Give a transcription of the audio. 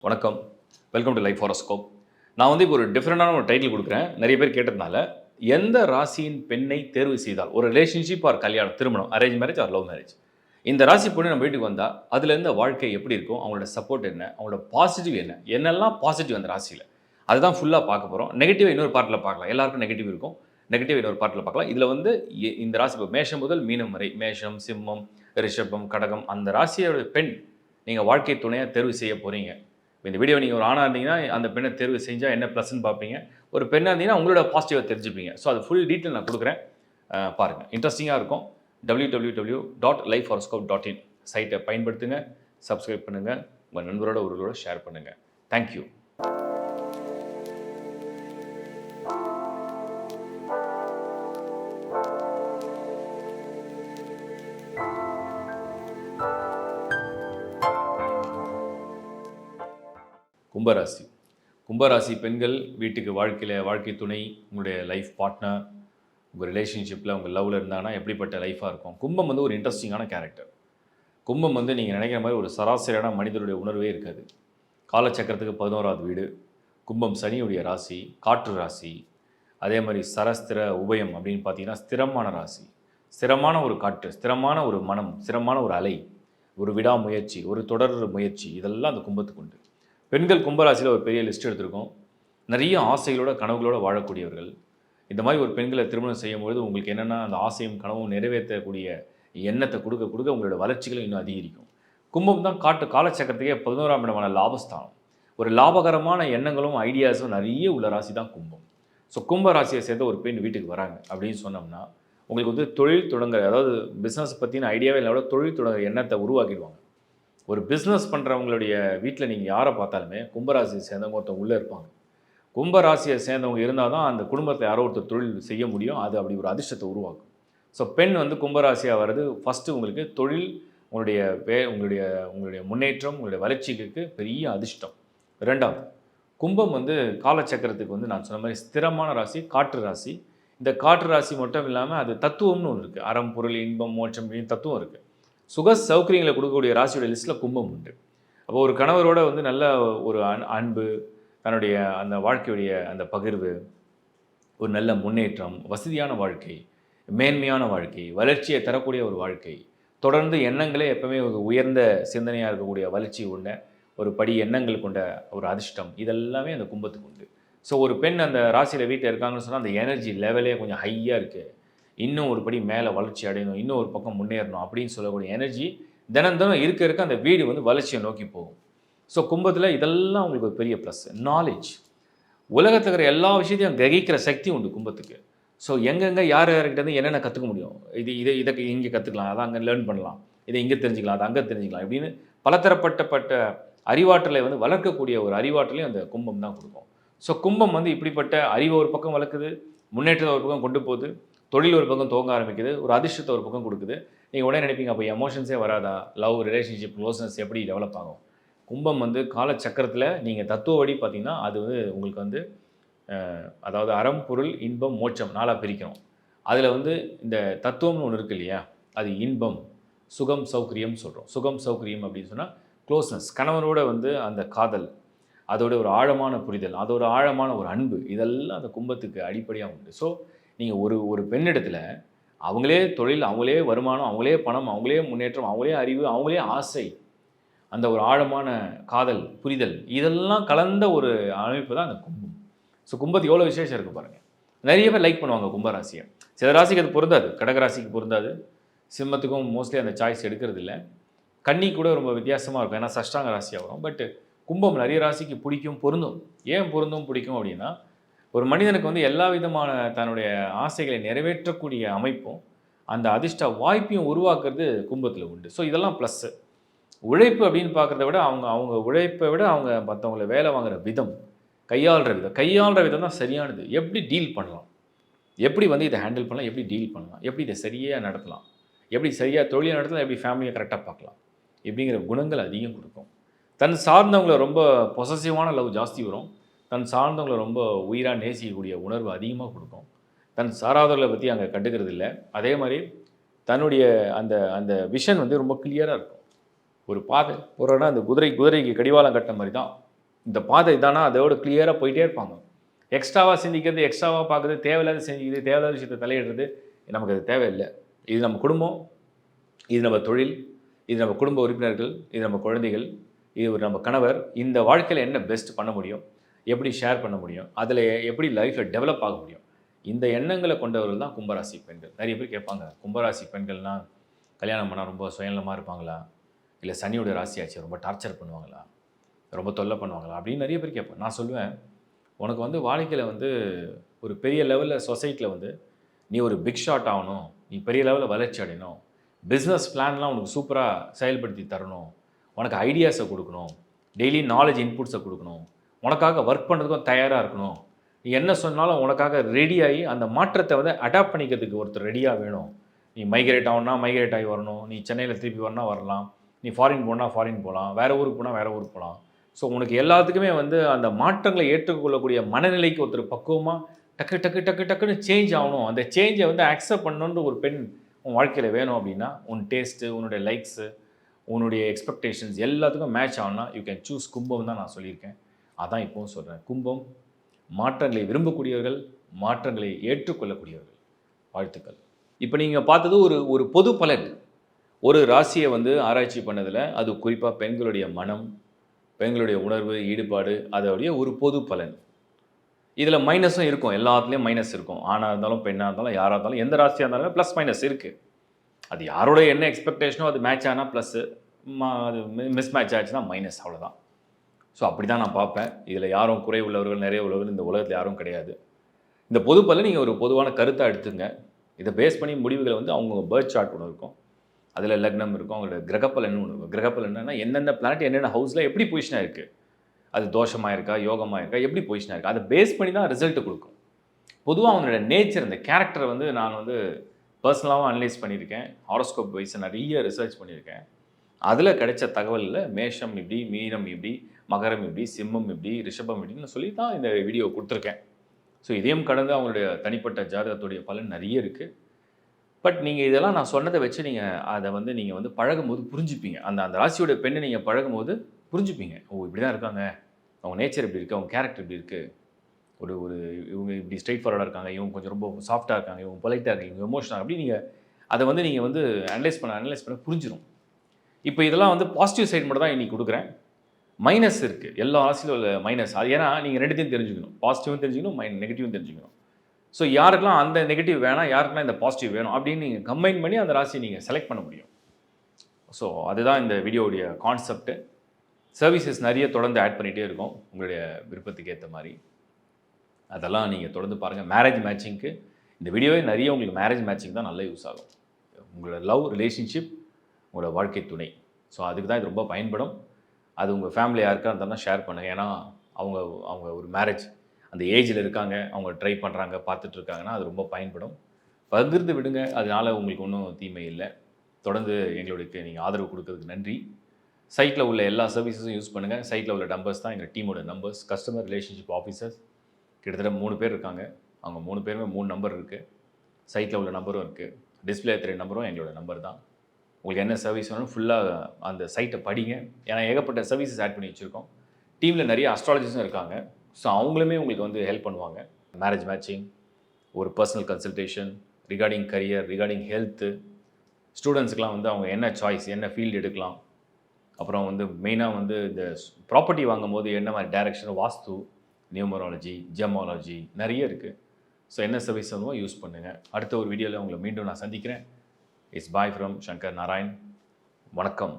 வணக்கம். Welcome to life horoscope. நான் இப்போ ஒரு டிஃப்ரெண்டான ஒரு டைட்டில் குடுக்குறேன். நெறைய பேர் கேட்டதுனால, எந்த ராசியின் பெண்ணை தேர்வு செய்தால், ஒரு ரிலேஷன்ஷிப் ஆர் கல்யாணம், திருமணம், arrange marriage or love marriage. இந்த ராசி பொண்ணு நம்ம வீட்டுக்கு வந்தா, அதுலேருந்து வாழ்க்கை எப்படி இருக்கும்? அவங்களோட சப்போர்ட் என்ன? அவங்களோட பாசிட்டிவ் என்ன? என்னெல்லாம் பாசிட்டிவ் அந்த ராசியில? அதுதான் ஃபுல்லா பார்க்க போறோம். நெகட்டிவ் இன்னொரு பார்ட்ல பார்க்கலாம். எல்லாருக்கும் நெகட்டிவ் இருக்கும். நெகட்டிவ் இன்னொரு பார்ட்ல பார்க்கலாம். இதுல இந்த ராசி மேஷம் முதல் மீனம் வரை, மேஷம், சிம்மம், ரிஷபம், கடகம் அந்த ராசியோட பெண் நீங்க வாழ்க்கை துணையா தேர்வு செய்ய போறீங்க. இந்த வீடியோ நீங்கள் ஒரு ஆணாக இருந்தீங்கன்னா அந்த பெண்ணை தேர்வு செஞ்சால் என்ன ப்ளஸ்ன்னு பார்ப்பீங்க. ஒரு பெண்ணாக இருந்தீங்கன்னா உங்களோட பாசிட்டிவாக தெரிஞ்சுப்பீங்க. ஸோ அது ஃபுல் டீட்டெயில் நான் கொடுக்குறேன், பாருங்கள். இன்ட்ரெஸ்டிங்காக இருக்கும். www.lifehoroscope.in சைட்டை பயன்படுத்துங்க, சப்ஸ்கிரைப் பண்ணுங்கள், உங்கள் நண்பரோட ஒருவரோட ஷேர் பண்ணுங்கள். தேங்க்யூ. கும்பராசி. கும்பராசி பெண்கள் வீட்டுக்கு வாழ்க்கை துணை, உங்களுடைய லைஃப் பார்ட்னர், உங்கள் ரிலேஷன்ஷிப்பில் உங்கள் லவ்வில் இருந்தாங்கன்னா எப்படிப்பட்ட லைஃபாக இருக்கும். கும்பம் ஒரு இன்ட்ரெஸ்டிங்கான கேரக்டர். கும்பம் நீங்கள் நினைக்கிற மாதிரி ஒரு சராசரியான மனிதருடைய உணர்வே இருக்காது. காலச்சக்கரத்துக்கு 11வது வீடு. கும்பம் சனியுடைய ராசி, காற்று ராசி. அதே மாதிரி சரஸ்திர உபயம் அப்படின்னு பார்த்தீங்கன்னா ஸ்திரமான ராசி. ஸ்திரமான ஒரு காற்று, ஸ்திரமான ஒரு மனம், ஸ்திரமான ஒரு அலை, ஒரு விடாமுயற்சி, ஒரு தொடர் முயற்சி, இதெல்லாம் அந்த கும்பத்துக்கு உண்டு. பெண்கள் கும்பராசியில் ஒரு பெரிய லிஸ்ட் எடுத்திருக்கோம். நிறைய ஆசைகளோட கனவுகளோடு வாழக்கூடியவர்கள். இந்த மாதிரி ஒரு பெண்களை திருமணம் செய்யும்பொழுது உங்களுக்கு என்னென்னா அந்த ஆசையும் கனவும் நிறைவேற்றக்கூடிய எண்ணத்தை கொடுக்க கொடுக்க உங்களோட வளர்ச்சிகளும் இன்னும் அதிகரிக்கும். கும்பம் தான் காலச்சக்கரத்துக்கே 11ஆம் இடமான லாபஸ்தானம். ஒரு லாபகரமான எண்ணங்களும் ஐடியாஸும் நிறைய உள்ள ராசி தான் கும்பம். ஸோ கும்ப ராசியை சேர்ந்த ஒரு பெண் வீட்டுக்கு வராங்க அப்படின்னு சொன்னோம்னா உங்களுக்கு தொழில் தொடங்குற, அதாவது பிஸ்னஸ் பற்றின ஐடியாவே இல்லாத தொழில் தொடங்குற எண்ணத்தை உருவாக்கிடுவாங்க. ஒரு பிஸ்னஸ் பண்ணுறவங்களுடைய வீட்டில் நீங்கள் யாரை பார்த்தாலுமே கும்பராசியை சேர்ந்தவங்க ஒருத்தவங்க உள்ளே இருப்பாங்க. கும்பராசியை சேர்ந்தவங்க இருந்தால் தான் அந்த குடும்பத்தை யாரோ ஒருத்தர் தொழில் செய்ய முடியும். அது அப்படி ஒரு அதிர்ஷ்டத்தை உருவாக்கும். ஸோ பெண் கும்பராசியாக வர்றது ஃபஸ்ட்டு உங்களுக்கு தொழில், உங்களுடைய உங்களுடைய முன்னேற்றம், உங்களுடைய வளர்ச்சிக்கு பெரிய அதிர்ஷ்டம். ரெண்டாவது, கும்பம் காலச்சக்கரத்துக்கு நான் சொன்ன மாதிரி ஸ்திரமான ராசி, காற்று ராசி. இந்த காற்று ராசி மட்டும் இல்லாமல் அது தத்துவம்னு ஒன்று இருக்குது. அறம், பொருள், இன்பம், மோட்சம் அப்படின்னு தத்துவம் இருக்குது. சுக சௌகரியங்களை கொடுக்கக்கூடிய ராசியோட லிஸ்ட்டில் கும்பம் உண்டு. அப்போ ஒரு கணவரோட நல்ல ஒரு அன்பு, தன்னுடைய அந்த வாழ்க்கையுடைய அந்த பகிர்வு, ஒரு நல்ல முன்னேற்றம், வசதியான வாழ்க்கை, மேன்மையான வாழ்க்கை, வளர்ச்சியை தரக்கூடிய ஒரு வாழ்க்கை, தொடர்ந்து எண்ணங்களே எப்பவுமே ஒரு உயர்ந்த சிந்தனையாக இருக்கக்கூடிய வளர்ச்சி உள்ள ஒரு படி எண்ணங்கள் கொண்ட ஒரு அதிர்ஷ்டம், இதெல்லாமே அந்த கும்பத்துக்கு உண்டு. ஸோ ஒரு பெண் அந்த ராசியில் வீட்டில் இருக்காங்கன்னு சொன்னால் அந்த எனர்ஜி லெவலே கொஞ்சம் ஹையாக இருக்குது, இன்னும் ஒரு படி மேலே வளர்ச்சி அடையணும், இன்னும் ஒரு பக்கம் முன்னேறணும் அப்படின்னு சொல்லக்கூடிய எனர்ஜி தினம் இருக்க அந்த வீடு வளர்ச்சியை நோக்கி போகும். ஸோ கும்பத்தில் இதெல்லாம் உங்களுக்கு ஒரு பெரிய ப்ளஸ். நாலேஜ், உலகத்தில் இருக்கிற எல்லா விஷயத்தையும் கிரகிக்கிற சக்தி உண்டு கும்பத்துக்கு. ஸோ எங்கெங்கே யார்கிட்ட என்னென்ன கற்றுக்க முடியும், இதை இங்கே கற்றுக்கலாம், அதை அங்கே லேர்ன் பண்ணலாம், இதை இங்கே தெரிஞ்சுக்கலாம், அதை அங்கே தெரிஞ்சுக்கலாம், இப்படின்னு பலதரப்பட்ட அறிவாற்றலை வளர்க்கக்கூடிய ஒரு அறிவாற்றலையும் அந்த கும்பம் தான் கொடுக்கும். ஸோ கும்பம் இப்படிப்பட்ட அறிவை ஒரு பக்கம் வளர்க்குது, முன்னேற்றத்தை ஒரு பக்கம் கொண்டு போகுது, தொழில் ஒரு பக்கம் துவங்க ஆரம்பிக்குது, ஒரு அதிர்ஷ்டத்தை ஒரு பக்கம் கொடுக்குது. நீங்கள் உடனே நினைப்பீங்க அப்போ எமோஷன்ஸே வராதா, லவ், ரிலேஷன்ஷிப், க்ளோஸ்னஸ் எப்படி டெவலப் ஆகும்? கும்பம் காலச்சக்கரத்தில் நீங்கள் தத்துவப்படி பார்த்தீங்கன்னா அது உங்களுக்கு அதாவது அறம், பொருள், இன்பம், மோட்சம் 4ஆக பிரிக்கணும். அதில் இந்த தத்துவம்னு ஒன்று இருக்குது இல்லையா, அது இன்பம், சுகம், சௌகரியம் சொல்கிறோம். சுகம், சௌகரியம் அப்படின்னு சொன்னால் க்ளோஸ்னஸ், கணவனோட அந்த காதல், அதோட ஒரு ஆழமான புரிதல், அதோட ஆழமான ஒரு அன்பு, இதெல்லாம் அந்த கும்பத்துக்கு அடிப்படையாக உண்டு. ஸோ நீங்கள் ஒரு பெண்ணிடத்தில் அவங்களே தொழில், அவங்களே வருமானம், அவங்களே பணம், அவங்களே முன்னேற்றம், அவங்களே அறிவு, அவங்களே ஆசை, அந்த ஒரு ஆழமான காதல், புரிதல், இதெல்லாம் கலந்த ஒரு அமைப்பு தான் அந்த கும்பம். ஸோ கும்பத்துக்கு எவ்வளோ விசேஷம் இருக்குது பாருங்கள். நிறைய பேர் லைக் பண்ணுவாங்க கும்பராசியை. சில ராசிக்கு அது பொருந்தாது, கடகராசிக்கு பொருந்தாது, சிம்மத்துக்கும் மோஸ்ட்லி அந்த சாய்ஸ் எடுக்கிறது இல்லை. கன்னி கூட ரொம்ப வித்தியாசமாக இருக்கும், ஏன்னா சஷ்டாங்க ராசியாக வரும். பட் கும்பம் நிறைய ராசிக்கு பிடிக்கும், பொருந்தும். ஏன் பொருந்தும் பிடிக்கும் அப்படின்னா, ஒரு மனிதனுக்கு எல்லா விதமான தன்னுடைய ஆசைகளை நிறைவேற்றக்கூடிய அமைப்பும் அந்த அதிர்ஷ்ட வாய்ப்பையும் உருவாக்குறது கும்பத்தில் உண்டு. ஸோ இதெல்லாம் ப்ளஸ்ஸு. உழைப்பு அப்படின்னு பார்க்குறத விட அவங்க உழைப்பை விட அவங்க மற்றவங்கள வேலை வாங்குகிற விதம், கையாளுற விதம் தான் சரியானது. எப்படி டீல் பண்ணலாம், எப்படி இதை ஹேண்டில் பண்ணலாம், எப்படி டீல் பண்ணலாம், எப்படி இதை சரியாக நடத்தலாம், எப்படி சரியாக தொழிலை நடத்தலாம், எப்படி ஃபேமிலியை கரெக்டாக பார்க்கலாம், இப்படிங்கிற குணங்கள் அதிகம் கொடுக்கும். தன் சார்ந்தவங்களை ரொம்ப பொசசிவான லவ் ஜாஸ்தி வரும். தன் சார்ந்தவங்களை ரொம்ப உயிராக நேசிக்கக்கூடிய உணர்வு அதிகமாக கொடுக்கும். தன் சாராதவர்களை பற்றி அங்கே கண்டுக்கிறது இல்லை. அதே மாதிரி தன்னுடைய அந்த அந்த விஷன் ரொம்ப கிளியராக இருக்கும். ஒரு பாதை போகிறோன்னா அந்த குதிரைக்கு கடிவாளம் கட்டின மாதிரி தான் இந்த பாதை இதானா அதோட கிளியராக போயிட்டே இருப்பாங்க. எக்ஸ்ட்ராவாக சிந்திக்கிறது, எக்ஸ்ட்ராவாக பார்க்குறது, தேவையில்லாத செஞ்சுக்கிறது, தேவையில்லாத விஷயத்தை தலையிடுறது நமக்கு அது தேவையில்லை. இது நம்ம குடும்பம், இது நம்ம தொழில், இது நம்ம குடும்ப உறுப்பினர்கள், இது நம்ம குழந்தைகள், இது ஒரு நம்ம கணவர். இந்த வாழ்க்கையில் என்ன பெஸ்ட் பண்ண முடியும், எப்படி ஷேர் பண்ண முடியும், அதில் எப்படி லைஃப்பில் டெவலப் ஆக முடியும், இந்த எண்ணங்களை கொண்டவர்கள் தான் கும்பராசி பெண்கள். நிறைய பேர் கேட்பாங்க, கும்பராசி பெண்கள்னால் கல்யாணம் பண்ணால் ரொம்ப சுயநலமாக இருப்பாங்களா, இல்லை சனியோட ராசியாச்சு ரொம்ப டார்ச்சர் பண்ணுவாங்களா, ரொம்ப தொல்லை பண்ணுவாங்களா அப்படின்னு நிறைய பேர் கேட்பேன். நான் சொல்லுவேன், உனக்கு வந்து வாழ்க்கையில் வந்து ஒரு பெரிய லெவலில் சொசைட்டியில் வந்து நீ ஒரு பிக் ஷாட் ஆகணும், நீ பெரிய லெவலில் வளர்ச்சி அடையணும், பிஸ்னஸ் பிளான்லாம் உனக்கு சூப்பராக செயல்படுத்தி தரணும், உனக்கு ஐடியாஸை கொடுக்கணும், டெய்லி நாலேஜ் இன்புட்ஸை கொடுக்கணும், உனக்காக ஒர்க் பண்ணுறதுக்கும் தயாராக இருக்கணும், நீ என்ன சொன்னாலும் உனக்காக ரெடியாகி அந்த மாற்றத்தை வந்து அடாப்ட் பண்ணிக்கிறதுக்கு ஒருத்தர் ரெடியாக வேணும். நீ மைக்ரேட் ஆகணும்னா மைக்ரேட் ஆகி வரணும், நீ சென்னையில் திருப்பி வரணும்னா வரலாம், நீ ஃபாரின் போனால் ஃபாரின் போகலாம், வேறு ஊருக்கு போனால் வேறு ஊருக்கு போகலாம். ஸோ உனக்கு எல்லாத்துக்குமே வந்து அந்த மாற்றங்களை ஏற்றுக்கொள்ளக்கூடிய மனநிலைக்கு ஒருத்தர் பக்குவமாக டக்கு டக்கு டக்கு டக்குன்னு சேஞ்ச் ஆகணும். அந்த சேஞ்சை வந்து அக்செப்ட் பண்ணணுன்ற ஒரு பெண் உன் வாழ்க்கையில் வேணும் அப்படின்னா, உன் டேஸ்ட்டு, உன்னுடைய லைக்ஸு, உன்னுடைய எக்ஸ்பெக்டேஷன்ஸ் எல்லாத்துக்கும் மேட்ச் ஆகணும்னா யூ கேன் சூஸ் கும்பம் தான் நான் சொல்லியிருக்கேன். அதான் இப்போவும் சொல்கிறேன். கும்பம் மாற்றங்களை விரும்பக்கூடியவர்கள், மாற்றங்களை ஏற்றுக்கொள்ளக்கூடியவர்கள். வாழ்த்துக்கள். இப்போ நீங்கள் பார்த்தது ஒரு ஒரு பொது பலன். ஒரு ராசியை வந்து ஆராய்ச்சி பண்ணதில் அது குறிப்பாக பெண்களுடைய மனம், பெண்களுடைய உணர்வு, ஈடுபாடு, அதோடைய ஒரு பொது பலன். இதில் மைனஸும் இருக்கும், எல்லாத்துலேயும் மைனஸ் இருக்கும். ஆணாக இருந்தாலும் பெண்ணாக இருந்தாலும் யாராக இருந்தாலும் எந்த ராசியாக இருந்தாலுமே ப்ளஸ் மைனஸ் இருக்குது. அது யாரோட என்ன எக்ஸ்பெக்டேஷனோ அது மேட்ச் ஆனால் ப்ளஸ்ஸு, அது மிஸ் மேட்ச் ஆச்சுன்னா மைனஸ், அவ்வளோதான். ஸோ அப்படி தான் நான் பார்ப்பேன். இதில் யாரும் குறை உள்ளவர்கள் நிறைய உள்ளவர்கள் இந்த உலகத்தில் யாரும் கிடையாது. இந்த பொது பலன் நீங்கள் ஒரு பொதுவான கருத்தாக எடுத்துங்க. இதை பேஸ் பண்ணி முடிவுகளை வந்து அவங்க பர்த் சார்ட் ஒன்று இருக்கும், அதில் லக்னம் இருக்கும், அவங்களோட கிரகப்பலன் ஒன்று இருக்கும். கிரகப்பலன் என்னன்னா எந்தெந்த பிளானட் என்னென்ன ஹவுஸில் எப்படி பொசிஷனாக இருக்குது, அது தோஷமாக இருக்கா, யோகமாக இருக்கா, எப்படி பொசிஷனாக இருக்கா, அதை பேஸ் பண்ணி தான் ரிசல்ட்டு கொடுக்கும். பொதுவாக அவங்களோட நேச்சர், இந்த கேரக்டரை வந்து நான் வந்து பர்சனலாகவும் அனலைஸ் பண்ணியிருக்கேன், ஹாரோஸ்கோப் வைஸ் நிறைய ரிசர்ச் பண்ணியிருக்கேன். அதில் கிடைச்ச தகவலில் மேஷம் இப்படி, மீனம் இப்படி, மகரம் இப்படி, சிம்மம் இப்படி, ரிஷபம் இப்படின்னு சொல்லி தான் இந்த வீடியோ கொடுத்துருக்கேன். ஸோ இதையும் கடந்து அவங்களுடைய தனிப்பட்ட ஜாதகத்துடைய பலன் நிறைய இருக்குது. பட் நீங்கள் இதெல்லாம் நான் சொன்னதை வச்சு நீங்கள் அதை வந்து நீங்கள் வந்து பழகும்போது புரிஞ்சுப்பீங்க. அந்த அந்த ராசியோட பெண்ணை நீங்கள் பழகும்போது புரிஞ்சுப்பீங்க. ஓ இப்படி தான் இருக்காங்க, அவங்க நேச்சர் இப்படி இருக்குது, அவங்க கேரக்டர் இப்படி இருக்குது, ஒரு ஒரு இவங்க இப்படி ஸ்ட்ரெயிட் ஃபார்வர்டாக இருக்காங்க, இவங்க கொஞ்சம் ரொம்ப சாஃப்ட்டாக இருக்காங்க, இவங்க பொலைட்டாக இருக்காங்க, இவங்க எமோஷனாக, அப்படி நீங்கள் அதை வந்து நீங்கள் வந்து அனலைஸ் பண்ண புரிஞ்சிடும். இப்போ இதெல்லாம் வந்து பாசிட்டிவ் சைடு மட்டும் தான் இன்றைக்கி கொடுக்குறேன். மைனஸ் இருக்குது, எல்லா ராசியிலும் உள்ள மைனஸ். அது ஏன்னா நீங்கள் ரெண்டுத்தையும் தெரிஞ்சுக்கணும், பாசிட்டிவும் தெரிஞ்சுக்கணும், நெகட்டிவும் தெரிஞ்சுக்கணும். ஸோ யாருக்கெல்லாம் அந்த நெகட்டிவ் வேணாம், யாருக்கெல்லாம் இந்த பாசிட்டிவ் வேணும் அப்படின்னு நீங்கள் கம்பைன் பண்ணி அந்த ராசியை நீங்கள் செலக்ட் பண்ண முடியும். ஸோ அதுதான் இந்த வீடியோவுடைய கான்செப்ட்டு. சர்வீசஸ் நிறைய தொடர்ந்து ஆட் பண்ணிகிட்டே இருக்கோம் உங்களுடைய விருப்பத்துக்கு ஏற்ற மாதிரி. அதெல்லாம் நீங்கள் தொடர்ந்து பாருங்கள். மேரேஜ் மேட்சிங்க்கு இந்த வீடியோவே நிறைய உங்களுக்கு மேரேஜ் மேட்சிங் தான் நல்லா யூஸ் ஆகும். உங்களோட லவ் ரிலேஷன்ஷிப், உங்களோட வாழ்க்கை துணை, ஸோ அதுக்கு தான் இது ரொம்ப பயன்படும். அது உங்கள் ஃபேமிலி யாருக்காக இருந்தாலும் ஷேர் பண்ணுங்கள். ஏன்னா அவங்க அவங்க ஒரு மேரேஜ் அந்த ஏஜில் இருக்காங்க, அவங்க ட்ரை பண்ணுறாங்க, பார்த்துட்ருக்காங்கன்னா அது ரொம்ப பயன்படும். பகிர்ந்து விடுங்க, அதனால் உங்களுக்கு ஒன்றும் தீமை இல்லை. தொடர்ந்து எங்களுக்கு நீங்கள் ஆதரவு கொடுக்கறதுக்கு நன்றி. சைட்டில் உள்ள எல்லா சர்வீஸஸும் யூஸ் பண்ணுங்கள். சைட்டில் உள்ள நம்பர்ஸ் தான் எங்கள் டீமோட நம்பர்ஸ். கஸ்டமர் ரிலேஷன்ஷிப் ஆஃபீஸர்ஸ் கிட்டத்தட்ட 3 பேர் இருக்காங்க. அவங்க 3 பேருமே 3 நம்பர் இருக்குது. சைட்டில் உள்ள நம்பரும் இருக்குது, டிஸ்பிளே 3 நம்பரும் எங்களோட நம்பர் தான். உங்களுக்கு என்ன சர்வீஸ் வேணும் ஃபுல்லாக அந்த சைட்டை படிங்க. ஏன்னா ஏகப்பட்ட சர்வீசஸ் ஆட் பண்ணி வச்சுருக்கோம். டீமில் நிறைய அஸ்ட்ராலஜிஸும் இருக்காங்க. ஸோ அவங்களுமே உங்களுக்கு வந்து ஹெல்ப் பண்ணுவாங்க. மேரேஜ் மேட்சிங், ஒரு personal consultation, regarding career, regarding health, ஸ்டூடெண்ட்ஸுக்கெலாம் வந்து அவங்க என்ன சாய்ஸ், என்ன ஃபீல்டு எடுக்கலாம், அப்புறம் வந்து மெயினாக வந்து இந்த ப்ராப்பர்ட்டி வாங்கும்போது என்ன மாதிரி டைரக்ஷன், வாஸ்து, நியூமராலஜி, ஜெமாலஜி நிறைய இருக்குது. ஸோ என்ன சர்வீஸ் வேணுமோ யூஸ் பண்ணுங்கள். அடுத்த ஒரு வீடியோவில் உங்களை மீண்டும் நான் சந்திக்கிறேன். It's bye from Shankar Narayan. வணக்கம்.